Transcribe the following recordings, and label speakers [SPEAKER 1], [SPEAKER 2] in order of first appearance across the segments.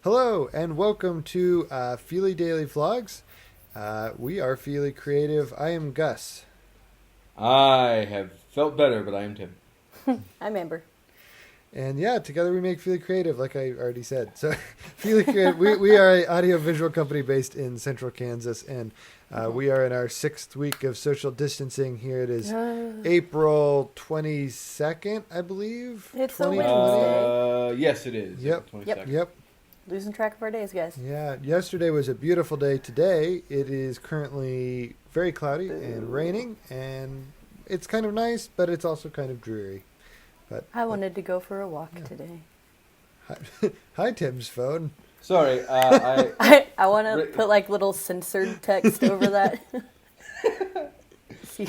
[SPEAKER 1] Hello and welcome to Fili Daily Vlogs. We are Fili Creative. I am Gus.
[SPEAKER 2] I have felt better, but I am Tim.
[SPEAKER 3] I'm Amber.
[SPEAKER 1] And yeah, together we make Fili Creative, like I already said. So, Fili Creative, we are an audio-visual company based in central Kansas, and we are in our 6th week of social distancing. Here it is April 22nd, I believe.
[SPEAKER 3] It's a
[SPEAKER 1] 2020.
[SPEAKER 3] Wednesday.
[SPEAKER 2] Yes, it is.
[SPEAKER 1] Yep.
[SPEAKER 2] 22nd.
[SPEAKER 1] Yep.
[SPEAKER 3] Losing track of our days, guys.
[SPEAKER 1] Yeah, yesterday was a beautiful day. Today it is currently very cloudy and raining, and it's kind of nice, but it's also kind of dreary. But
[SPEAKER 3] I wanted to go for a walk today.
[SPEAKER 1] Hi, Tim's phone.
[SPEAKER 2] Sorry,
[SPEAKER 3] I want to put like little censored text over that. so you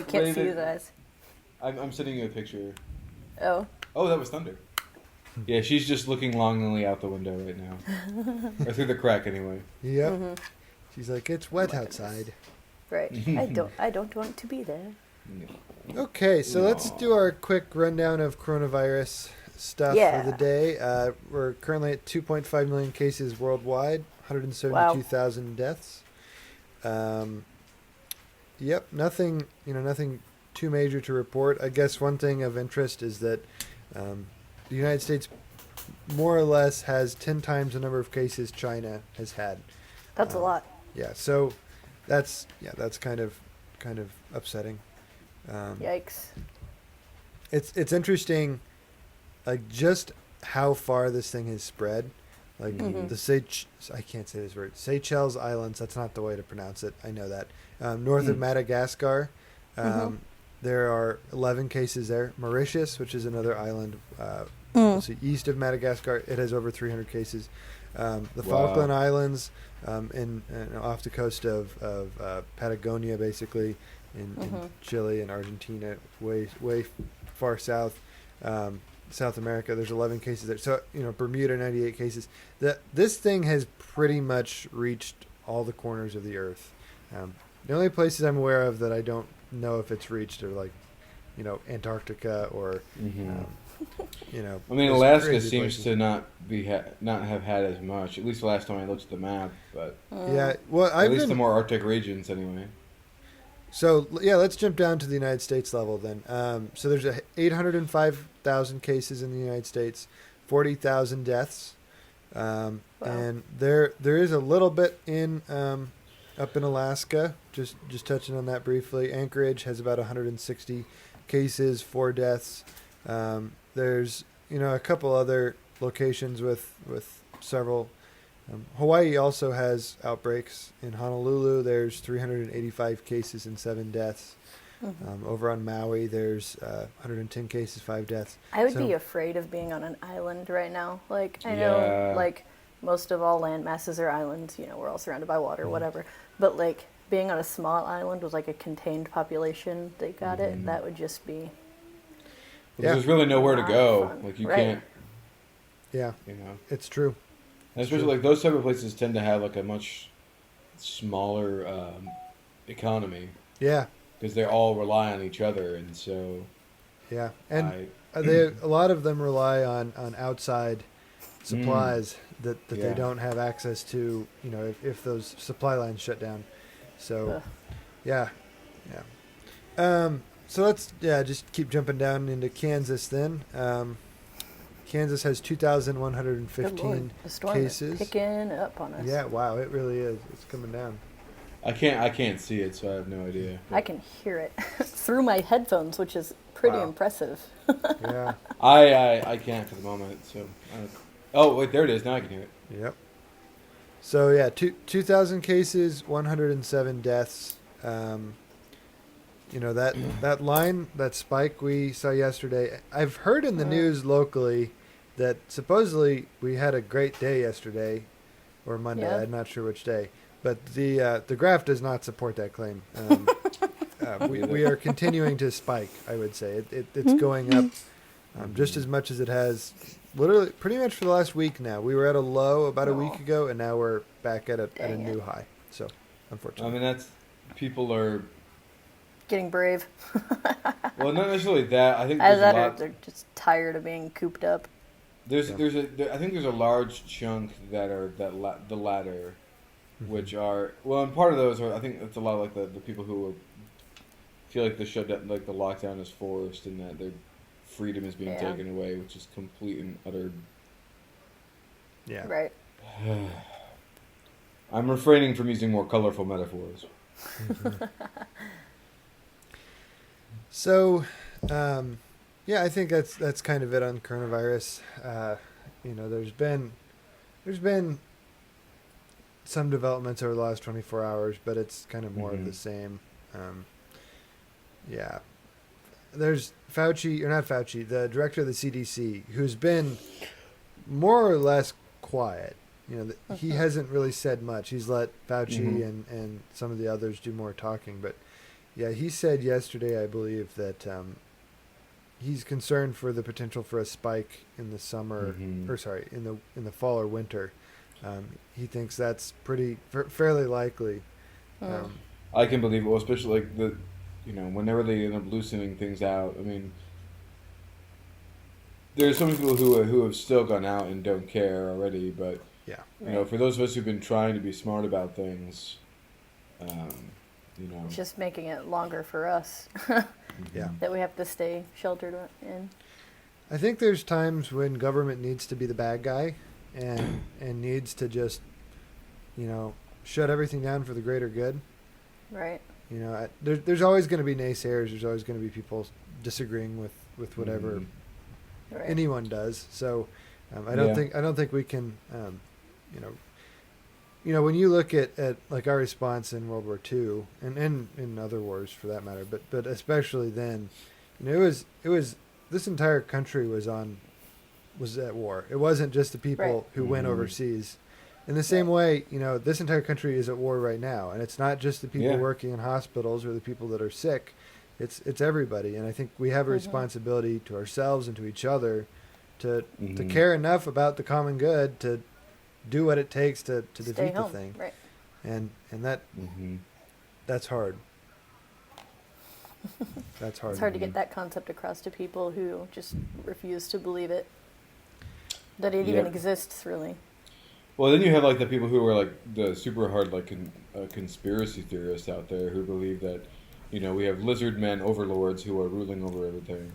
[SPEAKER 3] can't see his eyes.
[SPEAKER 2] I'm sending you a picture.
[SPEAKER 3] Oh.
[SPEAKER 2] Oh, that was thunder. Yeah, she's just looking longingly out the window right now. Or through the crack, anyway.
[SPEAKER 1] Yep.
[SPEAKER 3] Mm-hmm.
[SPEAKER 1] She's like, it's wet outside.
[SPEAKER 3] Right. I don't want to be there.
[SPEAKER 1] Okay, so let's do our quick rundown of coronavirus stuff for the day. We're currently at 2.5 million cases worldwide, 172,000 deaths. Yep, nothing too major to report. I guess one thing of interest is that the United States more or less has 10 times the number of cases China has had.
[SPEAKER 3] That's a lot.
[SPEAKER 1] Yeah, so that's kind of upsetting.
[SPEAKER 3] Yikes.
[SPEAKER 1] It's interesting, like just how far this thing has spread. Like I can't say this word. Seychelles Islands. That's not the way to pronounce it. I know that. North of Madagascar, there are 11 cases there. Mauritius, which is another island, east of Madagascar, it has over 300 cases. The Falkland Islands, in off the coast of Patagonia, basically. In Chile and Argentina, way far south, South America. There's 11 cases there. So Bermuda, 98 cases. This thing has pretty much reached all the corners of the earth. The only places I'm aware of that I don't know if it's reached are like, Antarctica or,
[SPEAKER 2] I mean, Alaska seems to not have had as much. At least the last time I looked at the map, but
[SPEAKER 1] yeah, well,
[SPEAKER 2] at least the more Arctic regions, anyway.
[SPEAKER 1] So, yeah, let's jump down to the United States level then. So there's 805,000 cases in the United States, 40,000 deaths. And there is a little bit in up in Alaska, just touching on that briefly. Anchorage has about 160 cases, 4 deaths. There's, a couple other locations with several. Hawaii also has outbreaks. In Honolulu, there's 385 cases and 7 deaths. Over on Maui, there's 110 cases, 5 deaths.
[SPEAKER 3] I would be afraid of being on an island right now. Like, I know, like, most of all land masses are islands. We're all surrounded by water, whatever. But, like, being on a small island with, like, a contained population, they got it, that would just be...
[SPEAKER 2] Because there's really nowhere to go.
[SPEAKER 3] Fun.
[SPEAKER 2] Like, you can't...
[SPEAKER 1] Yeah, it's true.
[SPEAKER 2] And especially, like, those type of places tend to have, like, a much smaller economy.
[SPEAKER 1] Yeah.
[SPEAKER 2] Because they all rely on each other, and so...
[SPEAKER 1] Yeah, and a lot of them rely on outside supplies that they don't have access to, if those supply lines shut down. So, yeah. So let's just keep jumping down into Kansas then. Kansas has 2,115
[SPEAKER 3] the storm
[SPEAKER 1] cases.
[SPEAKER 3] Is picking up on us.
[SPEAKER 1] Yeah, wow, it really is. It's coming down.
[SPEAKER 2] I can't see it, so I have no idea.
[SPEAKER 3] I can hear it through my headphones, which is pretty impressive.
[SPEAKER 1] Yeah.
[SPEAKER 2] I can't for the moment. So, oh wait, there it is. Now I can hear it.
[SPEAKER 1] Yep. So yeah, 2,000 cases, 107 deaths. That line, that spike we saw yesterday. I've heard in the news locally that supposedly we had a great day yesterday, or Monday.
[SPEAKER 3] Yeah.
[SPEAKER 1] I'm not sure which day, but the graph does not support that claim. We are continuing to spike. I would say it's going up just as much as it has, literally, pretty much for the last week now. We were at a low about a week ago, and now we're back at a new high. So, unfortunately,
[SPEAKER 2] I mean people are
[SPEAKER 3] getting brave.
[SPEAKER 2] Well, not necessarily that. I think there's a lot.
[SPEAKER 3] They're just tired of being cooped up.
[SPEAKER 2] I think there's a large chunk that are the latter, which are and part of those are I think it's a lot like the people who feel like the shutdown, like the lockdown is forced and that their freedom is being taken away, which is complete and utter.
[SPEAKER 1] Yeah.
[SPEAKER 3] Right.
[SPEAKER 2] I'm refraining from using more colorful metaphors.
[SPEAKER 1] So, yeah, I think that's kind of it on coronavirus. There's been some developments over the last 24 hours, but it's kind of more of the same. Yeah. There's the director of the CDC, who's been more or less quiet. He hasn't really said much. He's let Fauci and some of the others do more talking. But, yeah, he said yesterday, I believe, that he's concerned for the potential for a spike in the summer, in the fall or winter. He thinks that's fairly likely.
[SPEAKER 2] I can believe it, especially like whenever they end up loosening things out. I mean, there's some people who have still gone out and don't care already, but for those of us who've been trying to be smart about things,
[SPEAKER 3] it's just making it longer for us. That we have to stay sheltered in.
[SPEAKER 1] I think there's times when government needs to be the bad guy and needs to just shut everything down for the greater good.
[SPEAKER 3] Right.
[SPEAKER 1] There's always going to be naysayers. There's always going to be people disagreeing with whatever anyone does. So I don't think we can. When you look at like our response in World War II and in other wars for that matter, but especially then, it was this entire country was at war. It wasn't just the people who went overseas. In the same way, this entire country is at war right now, and it's not just the people working in hospitals or the people that are sick. It's everybody, and I think we have a responsibility to ourselves and to each other to care enough about the common good to do what it takes to defeat the thing.
[SPEAKER 3] Right.
[SPEAKER 1] And that's hard. That's hard.
[SPEAKER 3] It's hard to get that concept across to people who just refuse to believe it. That it even exists, really.
[SPEAKER 2] Well, then you have like the people who are like the super hard conspiracy theorists out there who believe that we have lizard men overlords who are ruling over everything.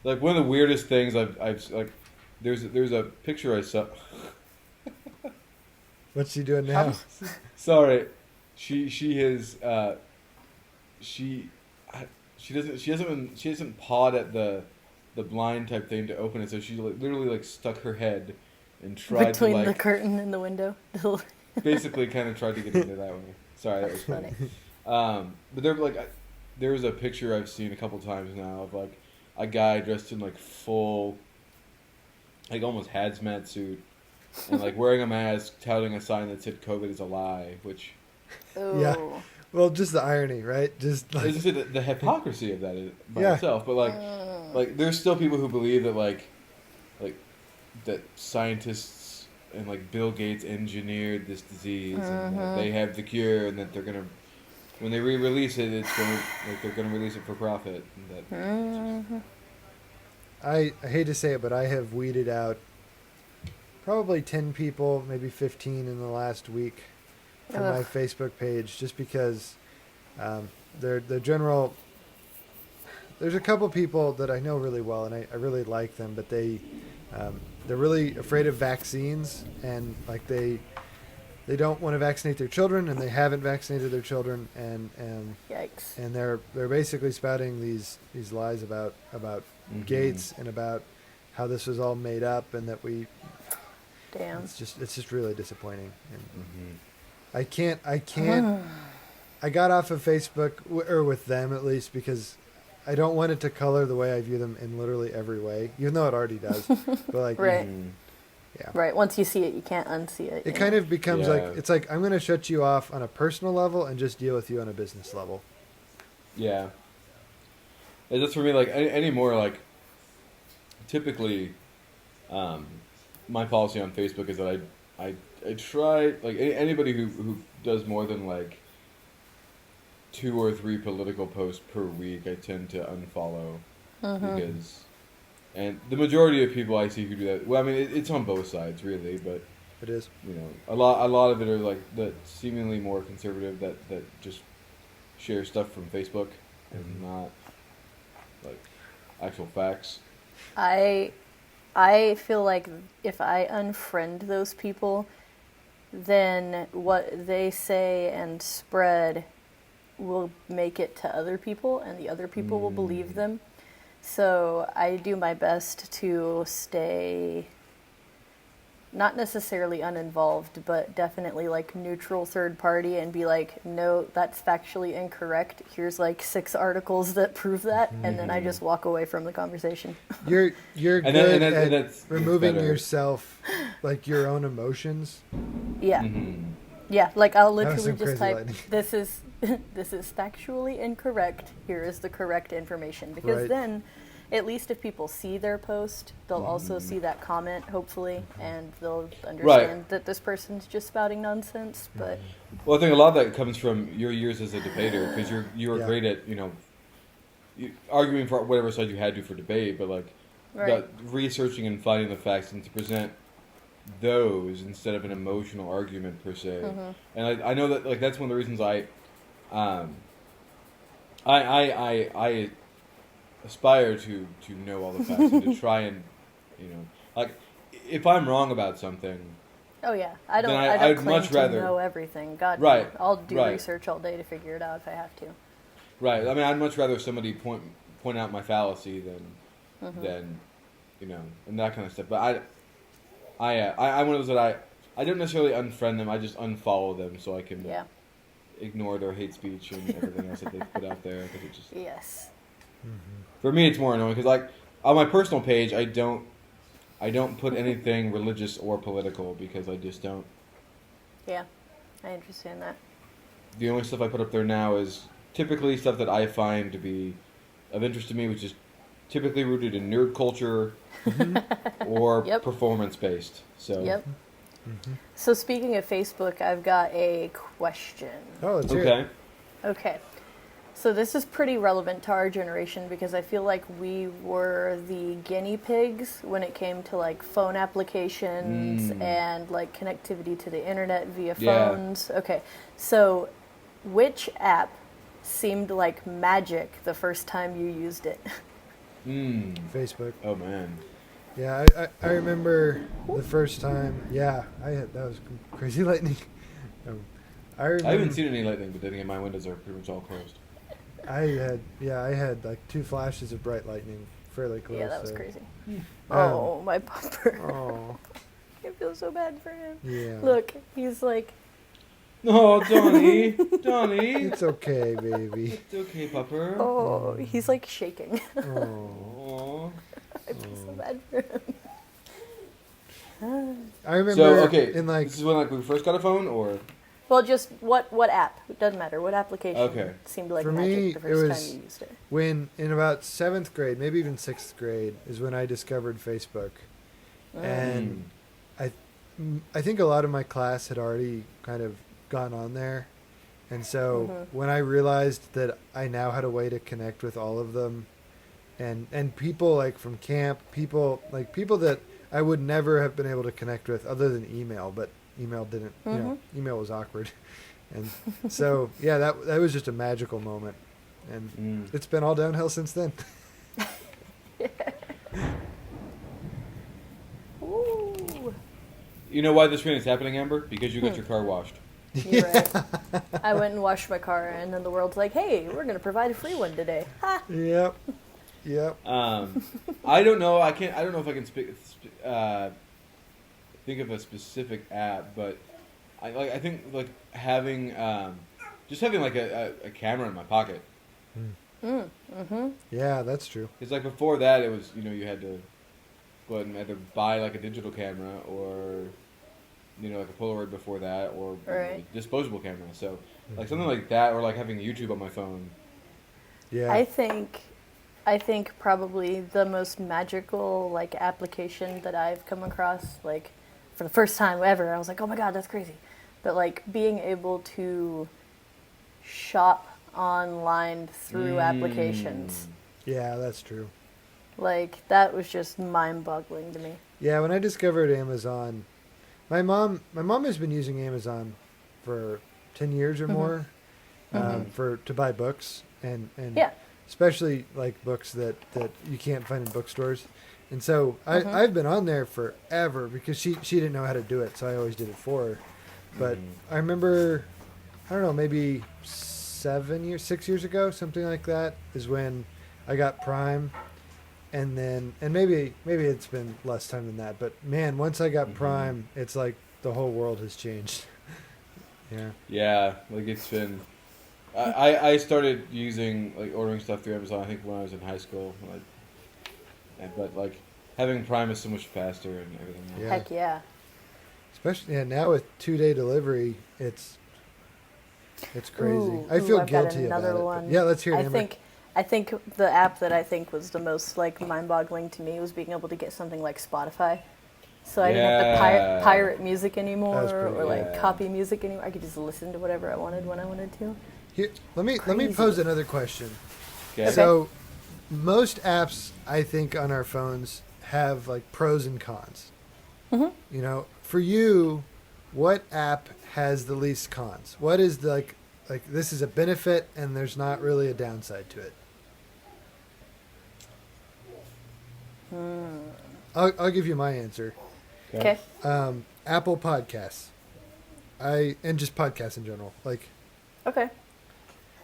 [SPEAKER 2] Like one of the weirdest things I've like there's a picture I saw.
[SPEAKER 1] What's she doing now?
[SPEAKER 2] Sorry, she hasn't pawed at the blind type thing to open it, so she literally stuck her head and tried
[SPEAKER 3] between the curtain and the window.
[SPEAKER 2] Basically, kind of tried to get into that way. Sorry, that was funny. But there was a picture I've seen a couple times now of a guy dressed in full, almost hazmat suit, and wearing a mask, touting a sign that said "COVID is a lie," which.
[SPEAKER 3] Ooh.
[SPEAKER 1] Yeah. Well, just the irony, right? Just
[SPEAKER 2] the hypocrisy of that by itself. But there's still people who believe that that scientists and Bill Gates engineered this disease and that they have the cure and that they're gonna, when they re-release it, they're gonna release it for profit. And that
[SPEAKER 1] I hate to say it, but I have weeded out probably 10 people, maybe 15 in the last week from my Facebook page, just because they're general. There's a couple people that I know really well, and I really like them, but they're really afraid of vaccines, and they don't want to vaccinate their children, and they haven't vaccinated their children, and
[SPEAKER 3] yikes.
[SPEAKER 1] And they're basically spouting these lies about Gates and about how this was all made up, and that we.
[SPEAKER 3] Damn.
[SPEAKER 1] It's just really disappointing. And I can't. I got off of Facebook, or with them at least, because I don't want it to color the way I view them in literally every way, even though it already does. But
[SPEAKER 3] right.
[SPEAKER 1] Yeah.
[SPEAKER 3] Right. Once you see it, you can't unsee it.
[SPEAKER 1] It kind of becomes it's I'm going to shut you off on a personal level and just deal with you on a business level.
[SPEAKER 2] Yeah. And that's for me. Anymore. Typically, my policy on Facebook is that I try anybody who does more than 2 or 3 political posts per week, I tend to unfollow. because, and the majority of people I see who do that. Well, I mean, it's on both sides really, but
[SPEAKER 1] It is.
[SPEAKER 2] you know, a lot of it are like the seemingly more conservative that just share stuff from Facebook and not like actual facts.
[SPEAKER 3] I feel like if I unfriend those people, then what they say and spread will make it to other people, and the other people will believe them. So I do my best to stay not necessarily uninvolved, but definitely like neutral third party and be like, no, that's factually incorrect. Here's like 6 articles that prove that, and then I just walk away from the conversation.
[SPEAKER 1] You're
[SPEAKER 2] And
[SPEAKER 1] good
[SPEAKER 2] that's
[SPEAKER 1] at removing
[SPEAKER 2] better.
[SPEAKER 1] yourself, like your own emotions.
[SPEAKER 3] Yeah.
[SPEAKER 2] Mm-hmm.
[SPEAKER 3] Yeah, like I'll
[SPEAKER 1] That was
[SPEAKER 3] literally
[SPEAKER 1] some
[SPEAKER 3] just
[SPEAKER 1] crazy
[SPEAKER 3] type,
[SPEAKER 1] lightning.
[SPEAKER 3] this is factually incorrect. Here is the correct information. Because
[SPEAKER 1] Right.
[SPEAKER 3] then, at least if people see their post, they'll also see that comment, hopefully, and they'll understand that this person's just spouting nonsense. But
[SPEAKER 2] Well, I think a lot of that comes from your years as a debater, because you were
[SPEAKER 1] Yeah.
[SPEAKER 2] great at arguing for whatever side you had to for debate, but like
[SPEAKER 3] right,
[SPEAKER 2] researching and finding the facts and to present those instead of an emotional argument per se. And I know that like that's one of the reasons I aspire to know all the facts and to try and like if I'm wrong about something.
[SPEAKER 3] oh yeah, I don't
[SPEAKER 2] I'd
[SPEAKER 3] claim
[SPEAKER 2] much
[SPEAKER 3] to
[SPEAKER 2] rather-
[SPEAKER 3] know everything. God,
[SPEAKER 2] Right,
[SPEAKER 3] no. I'll do
[SPEAKER 2] right.
[SPEAKER 3] research all day to figure it out if I have to.
[SPEAKER 2] Right. I mean, I'd much rather somebody point out my fallacy than and that kind of stuff. But I'm one of those that I don't necessarily unfriend them. I just unfollow them so I can
[SPEAKER 3] Yeah.
[SPEAKER 2] ignore their hate speech and everything else that they put out there. Because it just
[SPEAKER 3] Yes.
[SPEAKER 2] for me it's more annoying because like on my personal page I don't put anything religious or political because I just don't.
[SPEAKER 3] Yeah, I understand that.
[SPEAKER 2] The only stuff I put up there now is typically stuff that I find to be of interest to me, which is typically rooted in nerd culture or
[SPEAKER 3] Yep.
[SPEAKER 2] performance based. So
[SPEAKER 3] Yep. So speaking of Facebook, I've got a question.
[SPEAKER 1] Oh, it's here.
[SPEAKER 2] okay.
[SPEAKER 3] Okay. So this is pretty relevant to our generation because I feel like we were the guinea pigs when it came to like phone applications and like connectivity to the internet via
[SPEAKER 2] Yeah.
[SPEAKER 3] phones. Okay. So which app seemed like magic the first time you used it?
[SPEAKER 1] Facebook.
[SPEAKER 2] Oh man.
[SPEAKER 1] Yeah, I remember the first time. Yeah, that was crazy lightning. I remember.
[SPEAKER 2] I haven't seen any lightning, but then again, my windows are pretty much all closed.
[SPEAKER 1] I had like 2 flashes of bright lightning fairly close.
[SPEAKER 3] Yeah, that was
[SPEAKER 1] so-
[SPEAKER 3] crazy. Oh, my bumper.
[SPEAKER 1] Oh,
[SPEAKER 3] I feel so bad for him.
[SPEAKER 1] yeah.
[SPEAKER 3] Look, he's like,
[SPEAKER 2] No, Donnie, Donnie.
[SPEAKER 1] It's okay, baby.
[SPEAKER 2] It's okay, pupper.
[SPEAKER 3] oh, he's like shaking.
[SPEAKER 1] Oh.
[SPEAKER 2] Aw.
[SPEAKER 3] I feel so bad for him.
[SPEAKER 1] I remember.
[SPEAKER 2] So okay,
[SPEAKER 1] in like
[SPEAKER 2] this is when like we first got a phone, or
[SPEAKER 3] Well, just what app? It doesn't matter. What application
[SPEAKER 2] Okay.
[SPEAKER 3] seemed like
[SPEAKER 1] For
[SPEAKER 3] magic
[SPEAKER 1] me,
[SPEAKER 3] the
[SPEAKER 1] it
[SPEAKER 3] first
[SPEAKER 1] was-
[SPEAKER 3] time you used it?
[SPEAKER 1] when in about 7th grade, maybe even 6th grade, is when I discovered Facebook, and I think a lot of my class had already kind of gone on there, and so when I realized that I now had a way to connect with all of them, and people like from camp, people that I would never have been able to connect with other than email, but email didn't, email was awkward, and so yeah, that was just a magical moment, and it's been all downhill since then.
[SPEAKER 3] Ooh,
[SPEAKER 2] you know why this rain is happening, Amber? Because you got your car washed.
[SPEAKER 3] you're right. I went and washed my car, and then the world's like, "Hey, we're gonna provide a free one today." Ha!
[SPEAKER 1] Yep.
[SPEAKER 2] I don't know. I don't know if I can think of a specific app, but I think like having just having like a camera in my pocket.
[SPEAKER 1] Yeah, that's true.
[SPEAKER 2] Because like before that, it was you had to go ahead and either buy like a digital camera or like a Polaroid before that or
[SPEAKER 3] Right.
[SPEAKER 2] a disposable camera. So like something like that, or like having YouTube on my phone.
[SPEAKER 1] Yeah.
[SPEAKER 3] I think probably the most magical like application that I've come across, like for the first time ever, I was like, oh my god, that's crazy. But like being able to shop online through applications.
[SPEAKER 1] Yeah, that's true.
[SPEAKER 3] Like, that was just mind-boggling to me.
[SPEAKER 1] Yeah, when I discovered Amazon, my mom has been using Amazon for 10 years or more to buy books and
[SPEAKER 3] Yeah.
[SPEAKER 1] especially like books that you can't find in bookstores. And so I've been on there forever because she didn't know how to do it, so I always did it for her. But I remember, I don't know, maybe 6 years ago, something like that, is when I got Prime. And maybe it's been less time than that, but man, once I got Prime, it's like the whole world has changed. Yeah.
[SPEAKER 2] Yeah, like it's been. I started using like ordering stuff through Amazon. I think when I was in high school, but like having Prime is so much faster and everything else.
[SPEAKER 1] Yeah.
[SPEAKER 3] Heck yeah.
[SPEAKER 1] Especially now with 2-day delivery, it's crazy. I feel
[SPEAKER 3] I've got
[SPEAKER 1] guilty about
[SPEAKER 3] another
[SPEAKER 1] it.
[SPEAKER 3] one.
[SPEAKER 1] Yeah, let's hear it.
[SPEAKER 3] I think the app that I think was the most like mind-boggling to me was being able to get something like Spotify. So I didn't have to pirate music anymore or like copy music anymore. I could just listen to whatever I wanted when I wanted to.
[SPEAKER 1] Here, let me pose another question.
[SPEAKER 2] Okay.
[SPEAKER 1] So, most apps I think on our phones have like pros and cons. You know, for you, what app has the least cons? What is the, like this is a benefit and there's not really a downside to it? I'll give you my answer.
[SPEAKER 3] Okay.
[SPEAKER 1] Apple Podcasts. And just podcasts in general. Like,
[SPEAKER 3] Okay.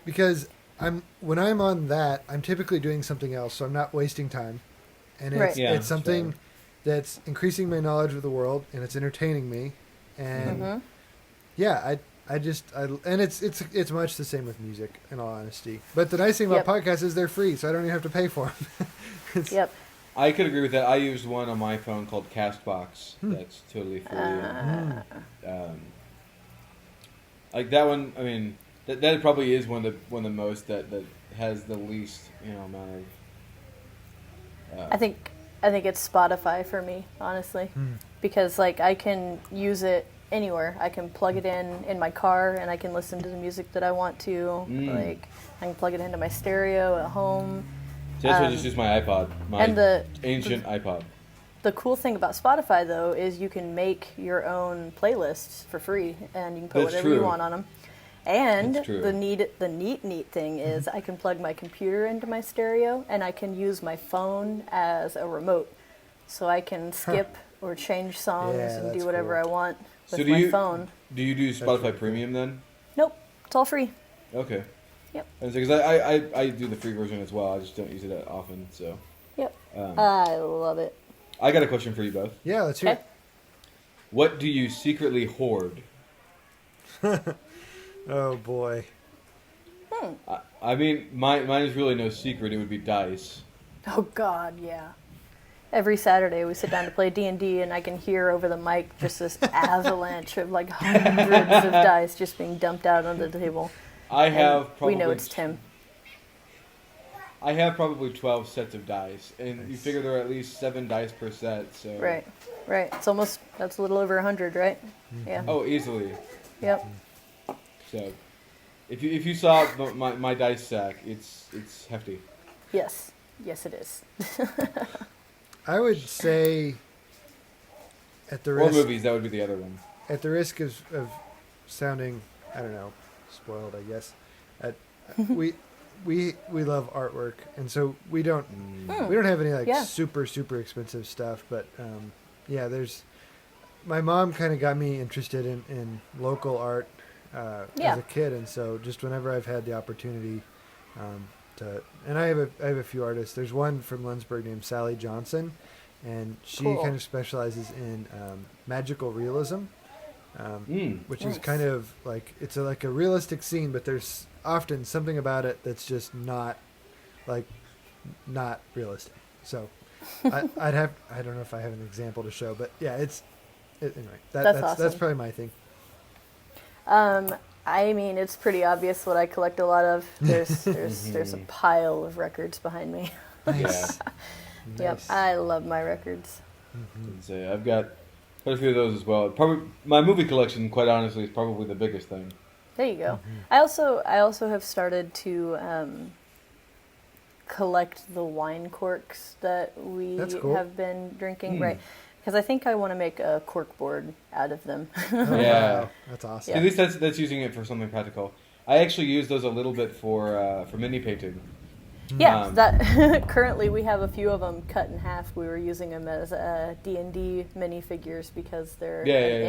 [SPEAKER 1] because when I'm on that, I'm typically doing something else, so I'm not wasting time. And it's
[SPEAKER 3] Right.
[SPEAKER 2] Yeah,
[SPEAKER 1] it's something that's increasing my knowledge of the world and it's entertaining me. And yeah, and it's much the same with music in all honesty. But the nice thing about podcasts is they're free, so I don't even have to pay for them.
[SPEAKER 3] Yep.
[SPEAKER 2] I could agree with that. I used one on my phone called Castbox. That's totally free. Like that one. I mean, that probably is one of the most that has the least amount of.
[SPEAKER 3] I think it's Spotify for me, honestly, because like I can use it anywhere. I can plug it in my car, and I can listen to the music that I want to. Like I can plug it into my stereo at home.
[SPEAKER 2] So that's why I just use my iPod, ancient iPod.
[SPEAKER 3] The cool thing about Spotify, though, is you can make your own playlists for free, and you can put whatever you want on them. And the neat thing is I can plug my computer into my stereo, and I can use my phone as a remote. So I can skip or change songs and do whatever I want with my phone.
[SPEAKER 2] Do you do Spotify Premium then?
[SPEAKER 3] Nope, it's all free.
[SPEAKER 2] Okay.
[SPEAKER 3] Yep.
[SPEAKER 2] Because I do the free version as well. I just don't use it that often. So.
[SPEAKER 3] Yep. I love it.
[SPEAKER 2] I got a question for you both.
[SPEAKER 1] Yeah, let's hear it.
[SPEAKER 2] What do you secretly hoard?
[SPEAKER 1] Oh boy.
[SPEAKER 2] I mean, mine is really no secret. It would be dice.
[SPEAKER 3] Oh God, yeah. Every Saturday we sit down to play D&D, and I can hear over the mic just this avalanche of like hundreds of dice just being dumped out on the table.
[SPEAKER 2] I have probably.
[SPEAKER 3] We know it's Tim.
[SPEAKER 2] I have probably 12 sets of dice, and you figure there are at least 7 dice per set. So.
[SPEAKER 3] Right. It's that's a little over 100, right? Yeah.
[SPEAKER 2] Oh, easily.
[SPEAKER 3] Yep.
[SPEAKER 2] So, if you saw my dice stack, it's hefty.
[SPEAKER 3] Yes, it is.
[SPEAKER 1] I would say, at the
[SPEAKER 2] Or
[SPEAKER 1] risk,
[SPEAKER 2] movies, that would be the other one.
[SPEAKER 1] at the risk of sounding, I don't know, spoiled, I guess. We love artwork, and so we don't have any super expensive stuff. But there's my mom kind of got me interested in local art as a kid, and so just whenever I've had the opportunity and I have a few artists. There's one from Lensburg named Sally Johnson, and she kind of specializes in magical realism, which is kind of like it's like a realistic scene, but there's often something about it that's just not realistic. So I don't know if I have an example to show, but yeah, anyway. That's awesome. That's probably my thing.
[SPEAKER 3] I mean, it's pretty obvious what I collect a lot of. There's a pile of records behind me.
[SPEAKER 1] Nice.
[SPEAKER 3] Yep, I love my records.
[SPEAKER 2] So I've got quite a few of those as well. Probably my movie collection, quite honestly, is probably the biggest thing.
[SPEAKER 3] There you go. I also have started to collect the wine corks that we
[SPEAKER 1] cool.
[SPEAKER 3] have been drinking, right? Because I think I want to make a cork board out of them.
[SPEAKER 2] Yeah,
[SPEAKER 1] wow. That's awesome.
[SPEAKER 2] At least that's using it for something practical. I actually use those a little bit for mini painting.
[SPEAKER 3] Yeah, that currently we have a few of them cut in half. We were using them as D&D minifigures because they're an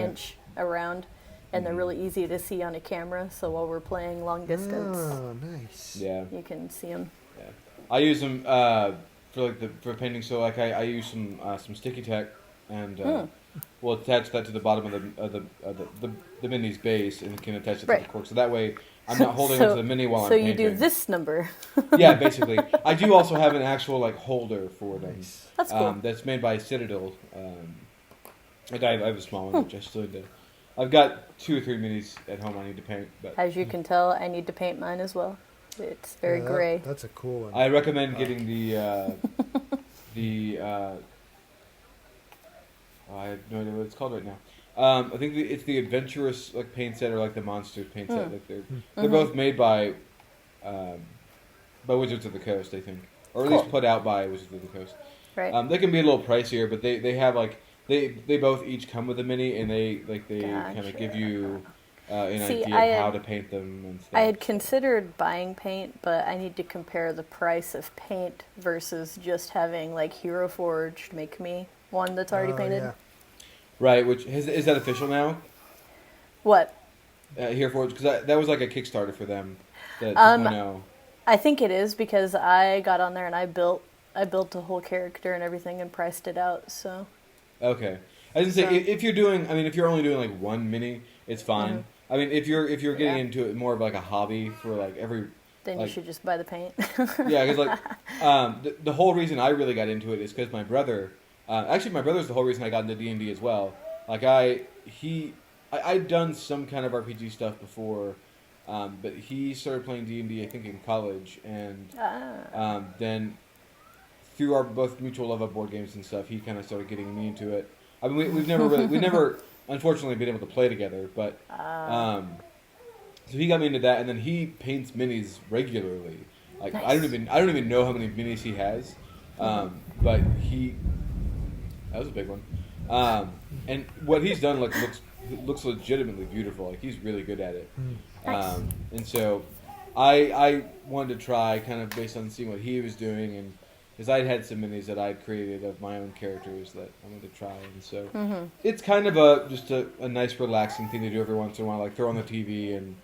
[SPEAKER 3] inch around, and they're really easy to see on a camera. So while we're playing long distance,
[SPEAKER 1] nice.
[SPEAKER 2] Yeah,
[SPEAKER 3] you can see them.
[SPEAKER 2] Yeah, I use them for painting. So like I use some sticky tack, and we'll attach that to the bottom of the mini's base, and can attach it to the cork. So that way, I'm not holding onto the mini while I'm painting.
[SPEAKER 3] So you do this number.
[SPEAKER 2] Yeah, basically. I do also have an actual like holder for them.
[SPEAKER 1] Nice.
[SPEAKER 3] That's cool.
[SPEAKER 2] That's made by Citadel. I have a small one, which I still do. I've got 2 or 3 minis at home I need to paint. But
[SPEAKER 3] as you can tell, I need to paint mine as well. It's very gray.
[SPEAKER 1] That's a cool one.
[SPEAKER 2] I recommend getting I have no idea what it's called right now. I think it's the Adventurous like paint set or like the Monsters paint set. Like they're both made by Wizards of the Coast, I think, or at least put out by Wizards of the Coast.
[SPEAKER 3] Right.
[SPEAKER 2] They can be a little pricier, but they have like they both each come with a mini, and they kind of give you an idea of how to paint them and stuff.
[SPEAKER 3] I had considered buying paint, but I need to compare the price of paint versus just having like Hero Forged make me one that's already painted.
[SPEAKER 2] Yeah. Right, which is that official now?
[SPEAKER 3] What?
[SPEAKER 2] Hero Forged, because that was like a Kickstarter for them. That 2.0.
[SPEAKER 3] I think it is because I got on there and I built a whole character and everything and priced it out. So.
[SPEAKER 2] Okay, I was gonna say if you're only doing like one mini, it's fine. I mean, if you're getting into it more of like a hobby for like every.
[SPEAKER 3] Then you should just buy the paint.
[SPEAKER 2] Yeah, because like the whole reason I really got into it is because my brother. Actually, my brother's the whole reason I got into D&D as well. Like I'd done some kind of RPG stuff before, but he started playing D&D I think in college, and then through our both mutual love of board games and stuff, he kind of started getting me into it. I mean, we've never unfortunately been able to play together, but so he got me into that, and then he paints minis regularly. Like nice. I don't even know how many minis he has, but that was a big one. And what he's done looks legitimately beautiful. Like he's really good at it.
[SPEAKER 3] Nice.
[SPEAKER 2] And so I wanted to try kind of based on seeing what he was doing, and because I'd had some minis that I'd created of my own characters that I wanted to try, and so it's kind of just a nice relaxing thing to do every once in a while, like throw on the TV and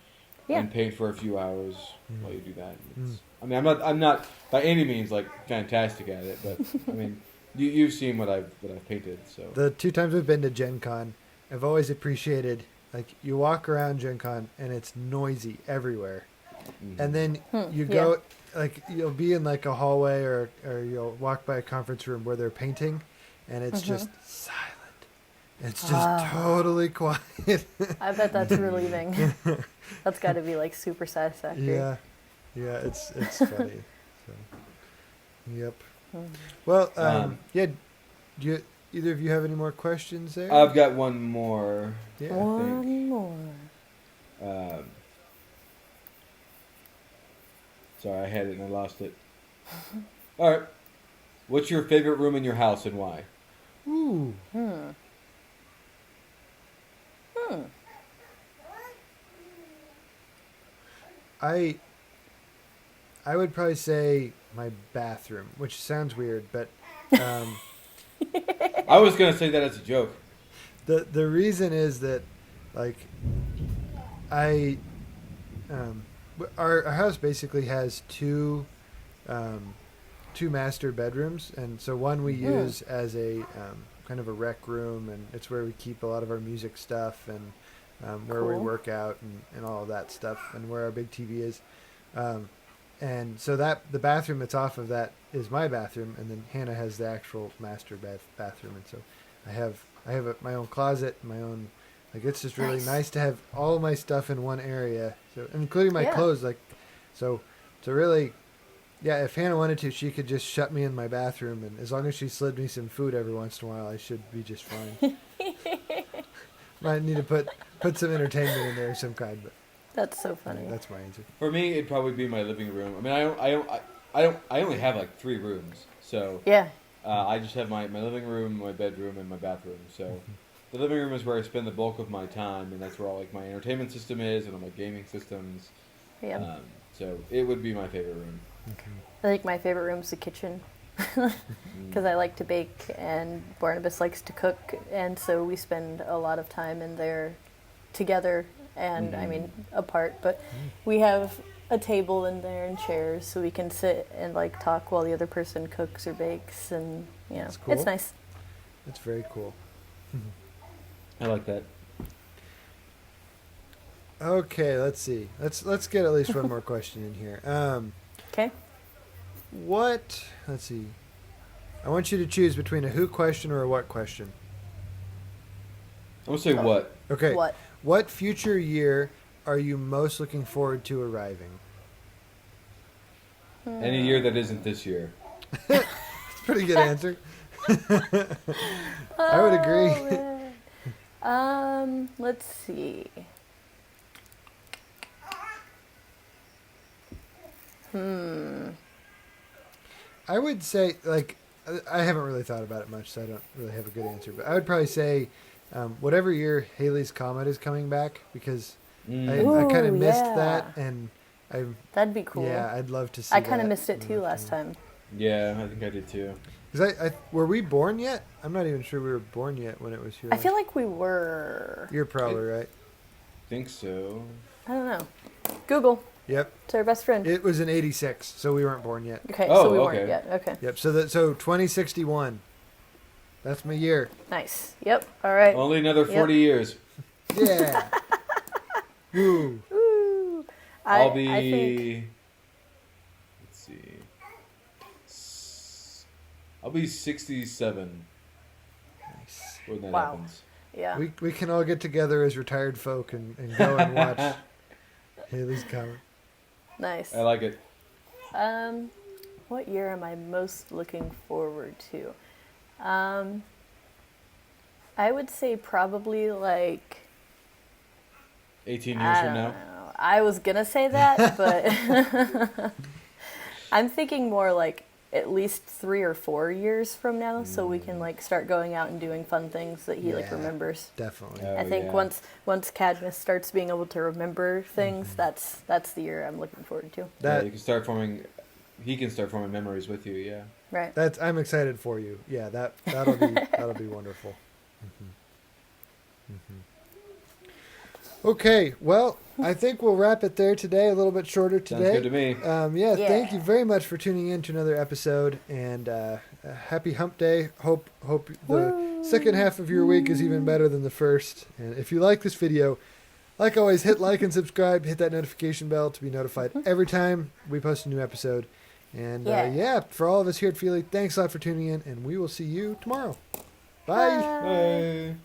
[SPEAKER 2] paint for a few hours while you do that. I mean, I'm not by any means like fantastic at it, but I mean. You've seen what I've painted, so
[SPEAKER 1] the 2 times we've been to Gen Con, I've always appreciated like you walk around Gen Con and it's noisy everywhere, and then you go like you'll be in like a hallway or you'll walk by a conference room where they're painting, and it's just silent. It's just totally quiet.
[SPEAKER 3] I bet that's relieving. That's got to be like super satisfactory.
[SPEAKER 1] Yeah, it's funny. So, yep. Well, do either of you have any more questions there?
[SPEAKER 2] I've got one more.
[SPEAKER 1] Yeah.
[SPEAKER 3] One more.
[SPEAKER 2] Sorry, I had it and I lost it. All right. What's your favorite room in your house and why?
[SPEAKER 1] Ooh. I would probably say my bathroom, which sounds weird, but
[SPEAKER 2] I was gonna say that as a joke.
[SPEAKER 1] The reason is that, like, our house basically has two master bedrooms, and so one we use as a kind of a rec room, and it's where we keep a lot of our music stuff and where we work out and all of that stuff, and where our big TV is. And so that the bathroom that's off of that is my bathroom, and then Hannah has the actual master bathroom, and so I have my own closet, my own, like, it's just really nice to have all of my stuff in one area, so including my clothes, like, so really, if Hannah wanted to, she could just shut me in my bathroom, and as long as she slid me some food every once in a while, I should be just fine. Might need to put some entertainment in there of some kind, but.
[SPEAKER 3] That's so funny.
[SPEAKER 1] That's my answer.
[SPEAKER 2] For me, it'd probably be my living room. I mean, I only have like 3 rooms, so
[SPEAKER 3] Yeah.
[SPEAKER 2] I just have my living room, my bedroom, and my bathroom. So the living room is where I spend the bulk of my time, and that's where all like my entertainment system is and all my gaming systems.
[SPEAKER 3] Yeah.
[SPEAKER 2] So it would be my favorite room.
[SPEAKER 1] Okay.
[SPEAKER 3] I think my favorite room's the kitchen because I like to bake and Barnabas likes to cook, and so we spend a lot of time in there together and I mean apart, but we have a table in there and chairs so we can sit and like talk while the other person cooks or bakes, and you know,
[SPEAKER 1] That's cool.
[SPEAKER 3] it's nice.
[SPEAKER 1] That's very cool.
[SPEAKER 2] I like that.
[SPEAKER 1] Okay, let's see. Let's get at least one more question in here.
[SPEAKER 3] Okay.
[SPEAKER 1] Let's see. I want you to choose between a who question or a what question.
[SPEAKER 2] I'm gonna say what?
[SPEAKER 1] Okay.
[SPEAKER 3] What?
[SPEAKER 1] What future year are you most looking forward to arriving?
[SPEAKER 2] Any year that isn't this year.
[SPEAKER 1] That's a pretty good answer. I would agree.
[SPEAKER 3] Let's see.
[SPEAKER 1] I would say, like, I haven't really thought about it much, so I don't really have a good answer. But I would probably say whatever year Halley's Comet is coming back, because I kind of
[SPEAKER 3] Ooh,
[SPEAKER 1] missed
[SPEAKER 3] yeah.
[SPEAKER 1] that, and
[SPEAKER 3] That'd be cool.
[SPEAKER 1] yeah, I'd love to see.
[SPEAKER 3] I kind of
[SPEAKER 1] that
[SPEAKER 3] missed it
[SPEAKER 1] when
[SPEAKER 3] too
[SPEAKER 1] that
[SPEAKER 3] last
[SPEAKER 1] comes.
[SPEAKER 3] time.
[SPEAKER 2] Yeah, I think I did too.
[SPEAKER 1] Because were we born yet? I'm not even sure we were born yet when it was here.
[SPEAKER 3] I feel like we were.
[SPEAKER 1] You're probably right.
[SPEAKER 2] Think so.
[SPEAKER 3] I don't know. Google.
[SPEAKER 1] Yep.
[SPEAKER 3] It's our best friend.
[SPEAKER 1] It was in '86, so we weren't born yet.
[SPEAKER 3] Okay,
[SPEAKER 2] Oh,
[SPEAKER 3] so we
[SPEAKER 2] okay.
[SPEAKER 3] weren't yet. Okay.
[SPEAKER 1] Yep. So 2061. That's my year.
[SPEAKER 3] Nice. Yep. All right.
[SPEAKER 2] Only another 40 years.
[SPEAKER 1] Yeah. Woo.
[SPEAKER 3] Woo.
[SPEAKER 2] I'll
[SPEAKER 3] I
[SPEAKER 2] be.
[SPEAKER 3] think,
[SPEAKER 2] Let's see. I'll be 67
[SPEAKER 1] Nice.
[SPEAKER 2] when that
[SPEAKER 3] Wow.
[SPEAKER 2] happens.
[SPEAKER 3] yeah.
[SPEAKER 1] We can all get together as retired folk and go and watch Halley's Comet.
[SPEAKER 3] Nice.
[SPEAKER 2] I like it.
[SPEAKER 3] What year am I most looking forward to? I would say probably like
[SPEAKER 2] 18 years
[SPEAKER 3] I
[SPEAKER 2] from
[SPEAKER 3] don't
[SPEAKER 2] now.
[SPEAKER 3] know. I was gonna say that, but I'm thinking more like at least 3 or 4 years from now, so we can like start going out and doing fun things that he like
[SPEAKER 1] Yeah.
[SPEAKER 3] remembers.
[SPEAKER 1] Definitely.
[SPEAKER 2] Oh,
[SPEAKER 3] I think
[SPEAKER 2] yeah.
[SPEAKER 3] once Cadmus starts being able to remember things, that's the year I'm looking forward to.
[SPEAKER 2] Yeah,
[SPEAKER 1] That
[SPEAKER 2] you can start forming. He can start forming memories with you. Yeah.
[SPEAKER 3] Right.
[SPEAKER 1] I'm excited for you. Yeah, that'll be wonderful. Okay, well, I think we'll wrap it there today. A little bit shorter
[SPEAKER 2] Sounds
[SPEAKER 1] today.
[SPEAKER 2] good to me.
[SPEAKER 1] Yeah, thank
[SPEAKER 3] Yeah.
[SPEAKER 1] you very much for tuning in to another episode, and happy Hump Day. Hope the second half of your week is even better than the first. And if you like this video, like always, hit like and subscribe. Hit that notification bell to be notified every time we post a new episode. And
[SPEAKER 3] Yeah.
[SPEAKER 1] for all of us here at Fili, thanks a lot for tuning in, and we will see you tomorrow. Bye.
[SPEAKER 3] Bye.
[SPEAKER 2] Bye.